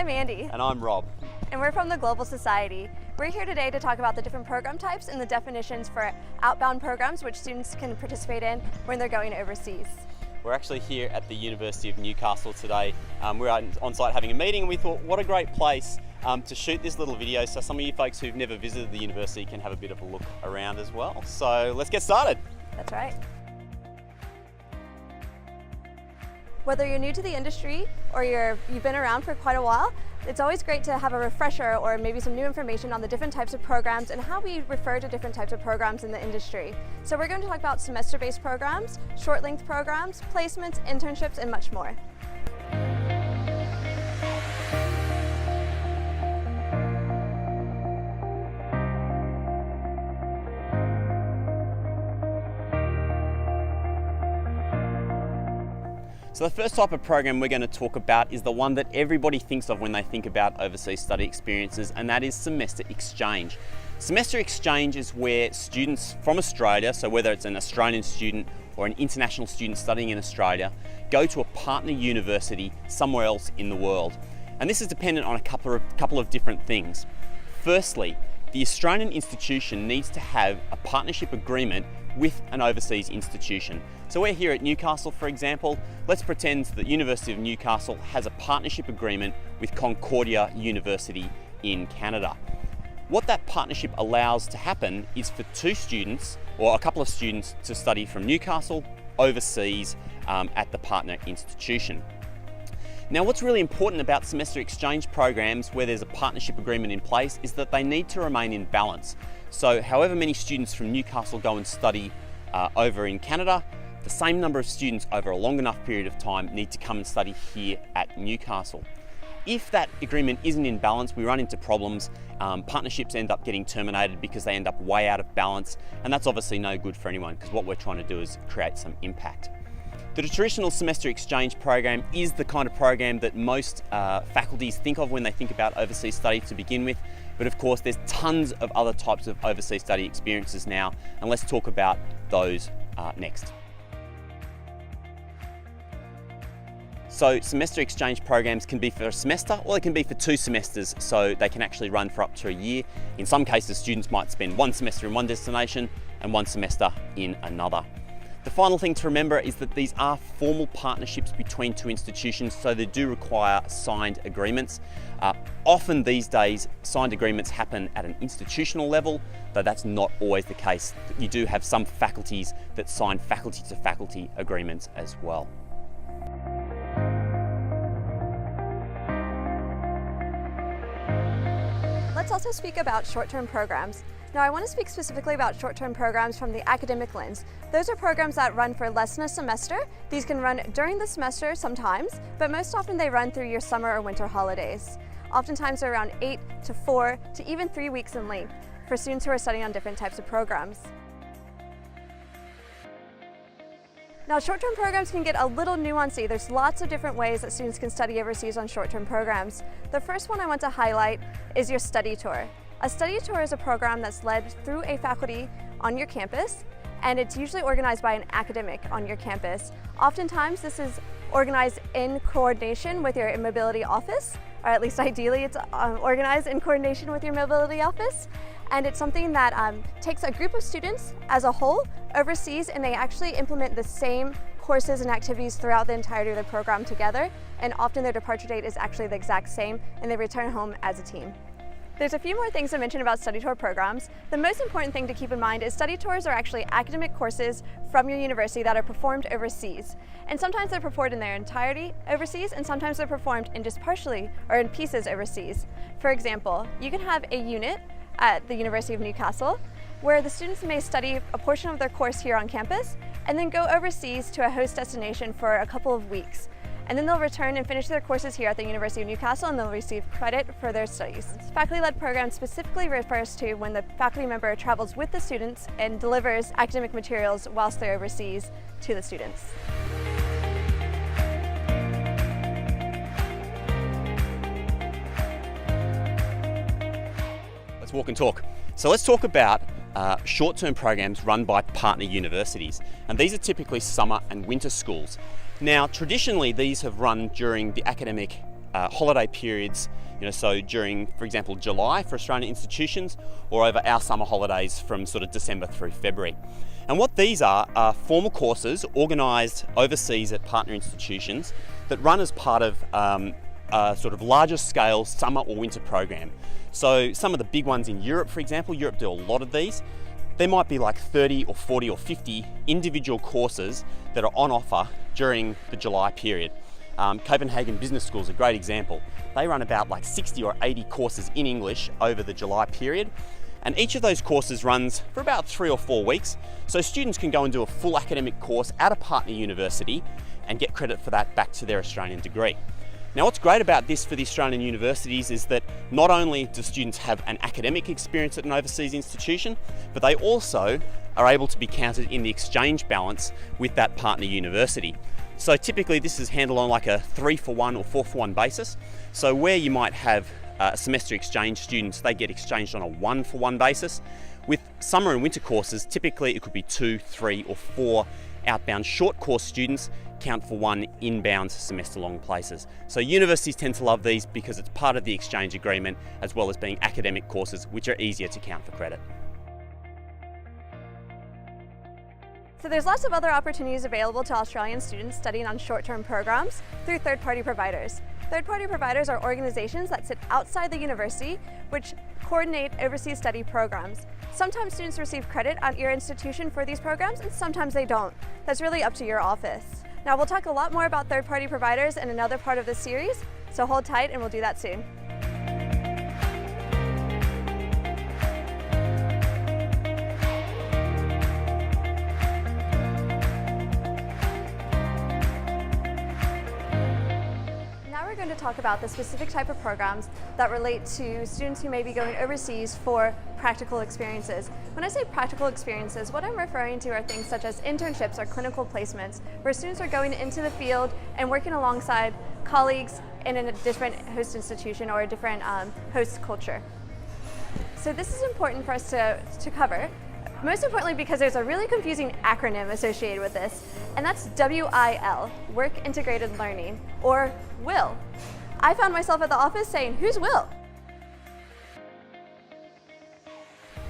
I'm Andy. And I'm Rob. And we're from the Global Society. We're here today to talk about the different program types and the definitions for outbound programs which students can participate in when they're going overseas. We're actually here at the University of Newcastle today. We're on site having a meeting and we thought what a great place to shoot this little video so some of you folks who've never visited the university can have a bit of a look around as well. So let's get started. That's right. Whether you're new to the industry or you've been around for quite a while, it's always great to have a refresher or maybe some new information on the different types of programs and how we refer to different types of programs in the industry. So we're going to talk about semester-based programs, short-length programs, placements, internships, and much more. So the first type of program we're going to talk about is the one that everybody thinks of when they think about overseas study experiences, and that is semester exchange. Semester exchange is where students from Australia, so whether it's an Australian student or an international student studying in Australia, go to a partner university somewhere else in the world. And this is dependent on a couple of different things. Firstly, the Australian institution needs to have a partnership agreement with an overseas institution. So we're here at Newcastle, for example. Let's pretend that the University of Newcastle has a partnership agreement with Concordia University in Canada. What that partnership allows to happen is for two students, or a couple of students, to study from Newcastle overseas at the partner institution. Now, what's really important about semester exchange programs where there's a partnership agreement in place is that they need to remain in balance. So however many students from Newcastle go and study over in Canada, the same number of students over a long enough period of time need to come and study here at Newcastle. If that agreement isn't in balance, we run into problems. Partnerships end up getting terminated because they end up way out of balance, and that's obviously no good for anyone because what we're trying to do is create some impact. The traditional semester exchange program is the kind of program that most faculties think of when they think about overseas study to begin with, but of course there's tons of other types of overseas study experiences now, and let's talk about those next. So semester exchange programs can be for a semester or they can be for 2 semesters, so they can actually run for up to a year. In some cases, students might spend 1 semester in one destination and 1 semester in another. The final thing to remember is that these are formal partnerships between 2 institutions, so they do require signed agreements. Often these days, signed agreements happen at an institutional level, though that's not always the case. You do have some faculties that sign faculty-to-faculty agreements as well. Let's also speak about short-term programs. Now, I want to speak specifically about short-term programs from the academic lens. Those are programs that run for less than a semester. These can run during the semester sometimes, but most often they run through your summer or winter holidays. Oftentimes they're around 8 to 4 to even 3 weeks in length for students who are studying on different types of programs. Now, short-term programs can get a little nuancey. There's lots of different ways that students can study overseas on short-term programs. The first one I want to highlight is your study tour. A study tour is a program that's led through a faculty on your campus, and it's usually organized by an academic on your campus. Oftentimes, this is organized in coordination with your mobility office, or at least ideally it's organized in coordination with your mobility office. And it's something that takes a group of students as a whole overseas, and they actually implement the same courses and activities throughout the entirety of the program together. And often their departure date is actually the exact same, and they return home as a team. There's a few more things to mention about study tour programs. The most important thing to keep in mind is study tours are actually academic courses from your university that are performed overseas. And sometimes they're performed in their entirety overseas, and sometimes they're performed in just partially or in pieces overseas. For example, you can have a unit at the University of Newcastle where the students may study a portion of their course here on campus and then go overseas to a host destination for a couple of weeks. And then they'll return and finish their courses here at the University of Newcastle, and they'll receive credit for their studies. Faculty-led program specifically refers to when the faculty member travels with the students and delivers academic materials whilst they're overseas to the students. Let's walk and talk. So let's talk about short-term programs run by partner universities, and these are typically summer and winter schools. Now, traditionally these have run during the academic holiday periods, so during, for example, July for Australian institutions, or over our summer holidays from sort of December through February. And what these are formal courses organised overseas at partner institutions that run as part of a sort of larger scale summer or winter program. So some of the big ones in Europe, for example, Europe do a lot of these. There might be like 30 or 40 or 50 individual courses that are on offer during the July period. Copenhagen Business School is a great example. They run about like 60 or 80 courses in English over the July period. And each of those courses runs for about 3 or 4 weeks. So students can go and do a full academic course at a partner university and get credit for that back to their Australian degree. Now, what's great about this for the Australian universities is that not only do students have an academic experience at an overseas institution, but they also are able to be counted in the exchange balance with that partner university. So typically this is handled on like a 3-for-1 or 4-for-1 basis. So where you might have semester exchange students, they get exchanged on a 1-for-1 basis. With summer and winter courses, typically it could be 2, 3 or 4 outbound short course students count for 1 inbound semester long places. So universities tend to love these because it's part of the exchange agreement, as well as being academic courses which are easier to count for credit. So there's lots of other opportunities available to Australian students studying on short-term programs through third-party providers. Third-party providers are organizations that sit outside the university which coordinate overseas study programs. Sometimes students receive credit at your institution for these programs, and sometimes they don't. That's really up to your office. Now, we'll talk a lot more about third-party providers in another part of this series, so hold tight and we'll do that soon. We're going to talk about the specific type of programs that relate to students who may be going overseas for practical experiences. When I say practical experiences, what I'm referring to are things such as internships or clinical placements, where students are going into the field and working alongside colleagues in a different host institution or a different host culture. So this is important for us to cover. Most importantly because there's a really confusing acronym associated with this, and that's WIL, Work Integrated Learning, or WIL. I found myself at the office saying, who's WIL?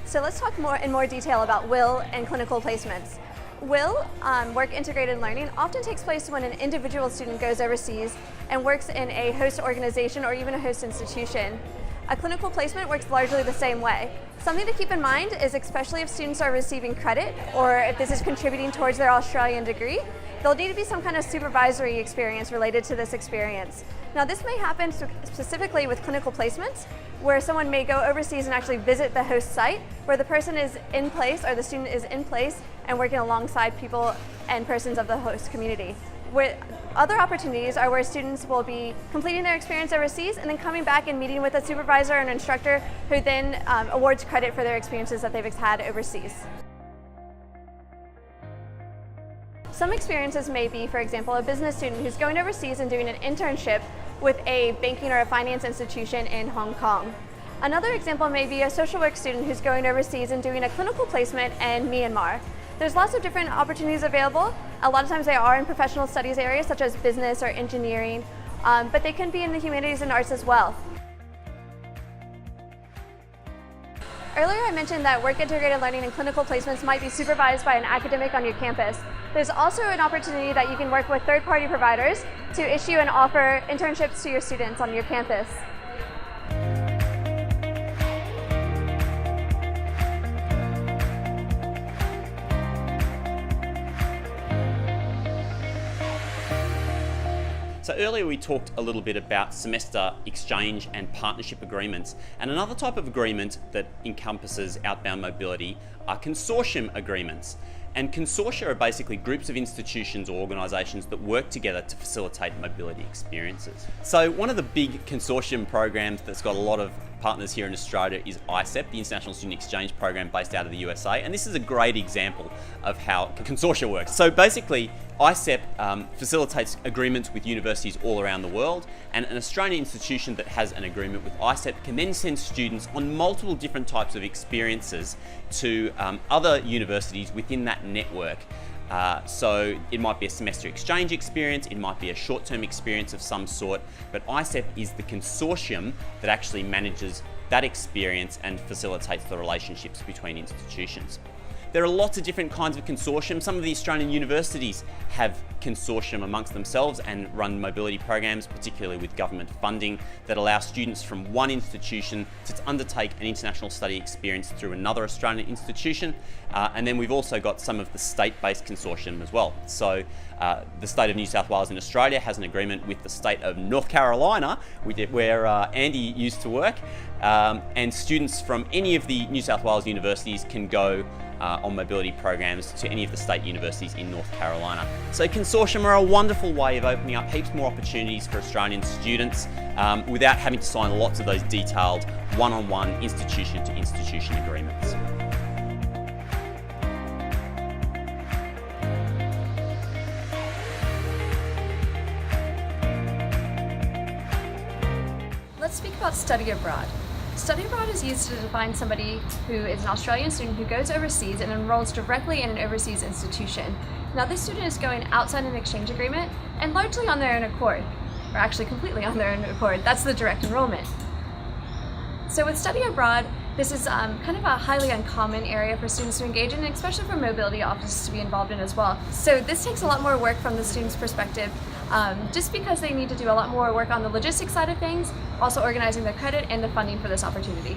So let's talk in more detail about WIL and clinical placements. WIL, Work Integrated Learning, often takes place when an individual student goes overseas and works in a host organization or even a host institution. A clinical placement works largely the same way. Something to keep in mind is, especially if students are receiving credit or if this is contributing towards their Australian degree, there'll need to be some kind of supervisory experience related to this experience. Now, this may happen specifically with clinical placements, where someone may go overseas and actually visit the host site, where the person is in place or the student is in place and working alongside people and persons of the host community. Where other opportunities are where students will be completing their experience overseas and then coming back and meeting with a supervisor and instructor who then awards credit for their experiences that they've had overseas. Some experiences may be, for example, a business student who's going overseas and doing an internship with a banking or a finance institution in Hong Kong. Another example may be a social work student who's going overseas and doing a clinical placement in Myanmar. There's lots of different opportunities available. A lot of times they are in professional studies areas such as business or engineering, but they can be in the humanities and arts as well. Earlier I mentioned that work integrated learning and clinical placements might be supervised by an academic on your campus. There's also an opportunity that you can work with third-party providers to issue and offer internships to your students on your campus. So earlier we talked a little bit about semester exchange and partnership agreements, and another type of agreement that encompasses outbound mobility are consortium agreements. And consortia are basically groups of institutions or organisations that work together to facilitate mobility experiences. So one of the big consortium programs that's got a lot of partners here in Australia is ICEP, the International Student Exchange Program based out of the USA, and this is a great example of how consortia works. So basically, ICEP facilitates agreements with universities all around the world, and an Australian institution that has an agreement with ICEP can then send students on multiple different types of experiences to other universities within that network. So it might be a semester exchange experience, it might be a short-term experience of some sort, but ICEP is the consortium that actually manages that experience and facilitates the relationships between institutions. There are lots of different kinds of consortiums. Some of the Australian universities have consortium amongst themselves and run mobility programs, particularly with government funding, that allow students from one institution to undertake an international study experience through another Australian institution. And then we've also got some of the state-based consortium as well. So the state of New South Wales in Australia has an agreement with the state of North Carolina, where Andy used to work, and students from any of the New South Wales universities can go on mobility programs to any of the state universities in North Carolina. So consortium are a wonderful way of opening up heaps more opportunities for Australian students without having to sign lots of those detailed one-on-one institution-to-institution agreements. Let's speak about study abroad. Study abroad is used to define somebody who is an Australian student who goes overseas and enrolls directly in an overseas institution. Now, this student is going outside an exchange agreement and largely on their own accord, or actually completely on their own accord. That's the direct enrollment. So with study abroad, this is kind of a highly uncommon area for students to engage in, especially for mobility offices to be involved in as well. So this takes a lot more work from the student's perspective, just because they need to do a lot more work on the logistics side of things, also organizing the credit and the funding for this opportunity.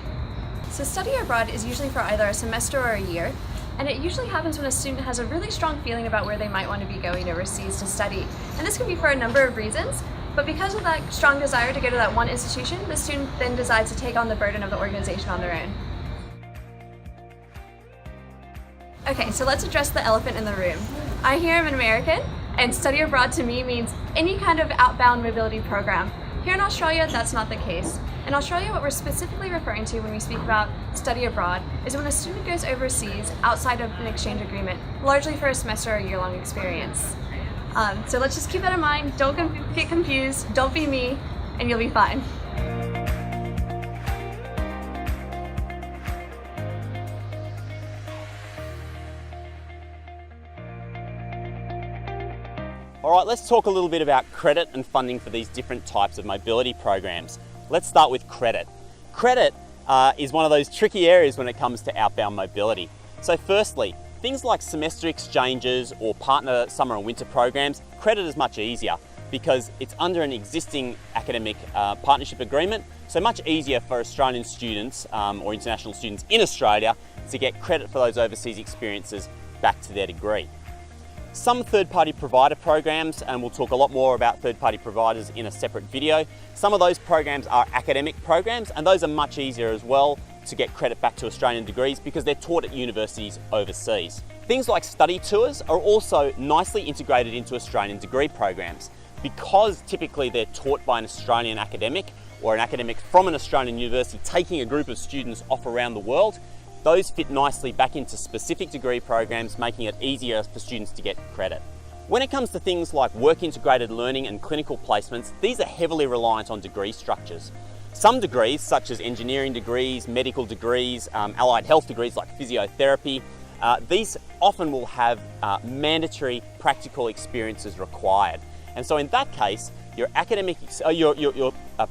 So study abroad is usually for either a semester or a year, and it usually happens when a student has a really strong feeling about where they might want to be going overseas to study. And this can be for a number of reasons, but because of that strong desire to go to that one institution, the student then decides to take on the burden of the organization on their own. Okay, so let's address the elephant in the room. I here am an American, and study abroad to me means any kind of outbound mobility program. Here in Australia, that's not the case. In Australia, what we're specifically referring to when we speak about study abroad is when a student goes overseas outside of an exchange agreement, largely for a semester or year-long experience. So let's just keep that in mind. Don't get confused, don't be me, and you'll be fine. All right, let's talk a little bit about credit and funding for these different types of mobility programs. Let's start with credit. Credit is one of those tricky areas when it comes to outbound mobility. So firstly, things like semester exchanges or partner summer and winter programs, credit is much easier because it's under an existing academic partnership agreement, so much easier for Australian students or international students in Australia to get credit for those overseas experiences back to their degree. Some third-party provider programs, and we'll talk a lot more about third-party providers in a separate video, some of those programs are academic programs, and those are much easier as well to get credit back to Australian degrees because they're taught at universities overseas. Things like study tours are also nicely integrated into Australian degree programs. Because typically they're taught by an Australian academic or an academic from an Australian university taking a group of students off around the world, those fit nicely back into specific degree programs, making it easier for students to get credit. When it comes to things like work-integrated learning and clinical placements, these are heavily reliant on degree structures. Some degrees, such as engineering degrees, medical degrees, allied health degrees like physiotherapy, these often will have mandatory practical experiences required. And so in that case, your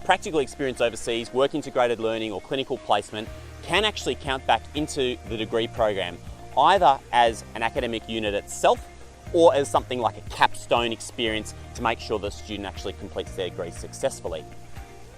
practical experience overseas, work-integrated learning or clinical placement can actually count back into the degree program, either as an academic unit itself or as something like a capstone experience to make sure the student actually completes their degree successfully.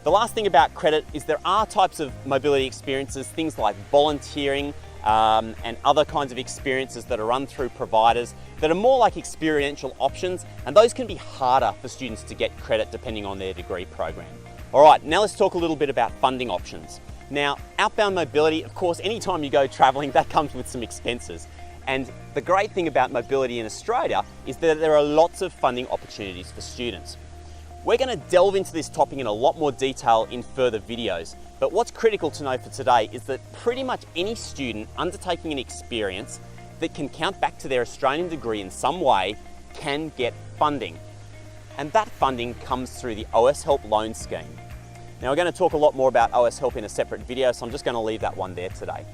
The last thing about credit is there are types of mobility experiences, things like volunteering and other kinds of experiences that are run through providers that are more like experiential options, and those can be harder for students to get credit depending on their degree program. All right, now let's talk a little bit about funding options. Now, outbound mobility, of course, anytime you go traveling, that comes with some expenses. And the great thing about mobility in Australia is that there are lots of funding opportunities for students. We're going to delve into this topic in a lot more detail in further videos, but what's critical to know for today is that pretty much any student undertaking an experience that can count back to their Australian degree in some way can get funding. And that funding comes through the OS Help loan scheme. Now, we're going to talk a lot more about OS Help in a separate video, so I'm just going to leave that one there today.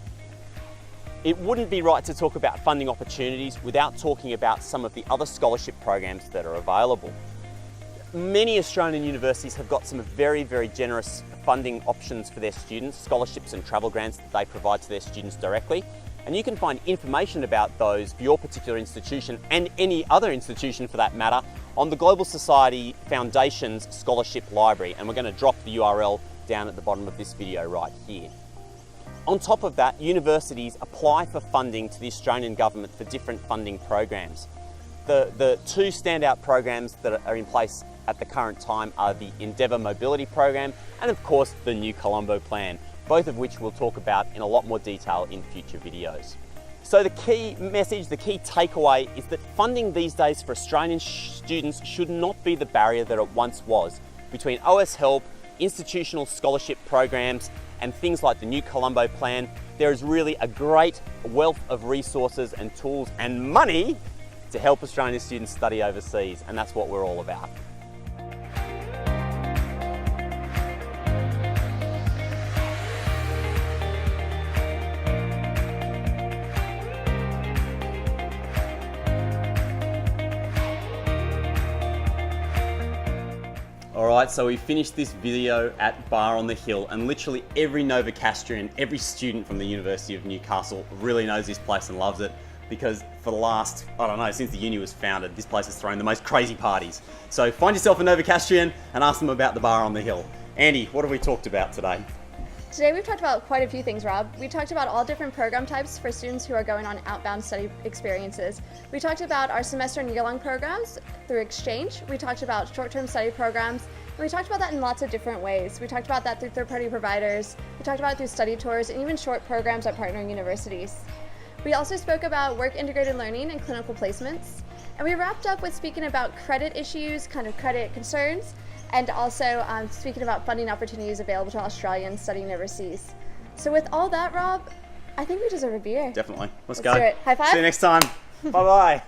It wouldn't be right to talk about funding opportunities without talking about some of the other scholarship programs that are available. Many Australian universities have got some very, very generous funding options for their students, scholarships and travel grants that they provide to their students directly. And you can find information about those for your particular institution and any other institution for that matter on the Global Society Foundation's Scholarship Library. And we're going to drop the URL down at the bottom of this video right here. On top of that, universities apply for funding to the Australian government for different funding programs. The two standout programs that are in place at the current time are the Endeavour Mobility program and of course the New Colombo plan, both of which we'll talk about in a lot more detail in future videos. So the key message, the key takeaway is that funding these days for Australian students should not be the barrier that it once was between OS Help, institutional scholarship programs and things like the New Colombo plan. There is really a great wealth of resources and tools and money to help Australian students study overseas, and that's what we're all about. Alright, so we finished this video at Bar on the Hill, and literally every Novocastrian, every student from the University of Newcastle really knows this place and loves it, because for the last, I don't know, since the uni was founded, this place has thrown the most crazy parties. So find yourself a Novocastrian and ask them about the Bar on the Hill. Andy, what have we talked about today? Today we've talked about quite a few things, Rob. We talked about all different program types for students who are going on outbound study experiences. We talked about our semester and year-long programs through exchange. We talked about short-term study programs. And we talked about that in lots of different ways. We talked about that through third-party providers. We talked about it through study tours and even short programs at partnering universities. We also spoke about work-integrated learning and clinical placements. And we wrapped up with speaking about credit issues, kind of credit concerns, and also speaking about funding opportunities available to Australians studying overseas. So with all that, Rob, I think we deserve a beer. Definitely. Let's do it. High five. See you next time. Bye-bye.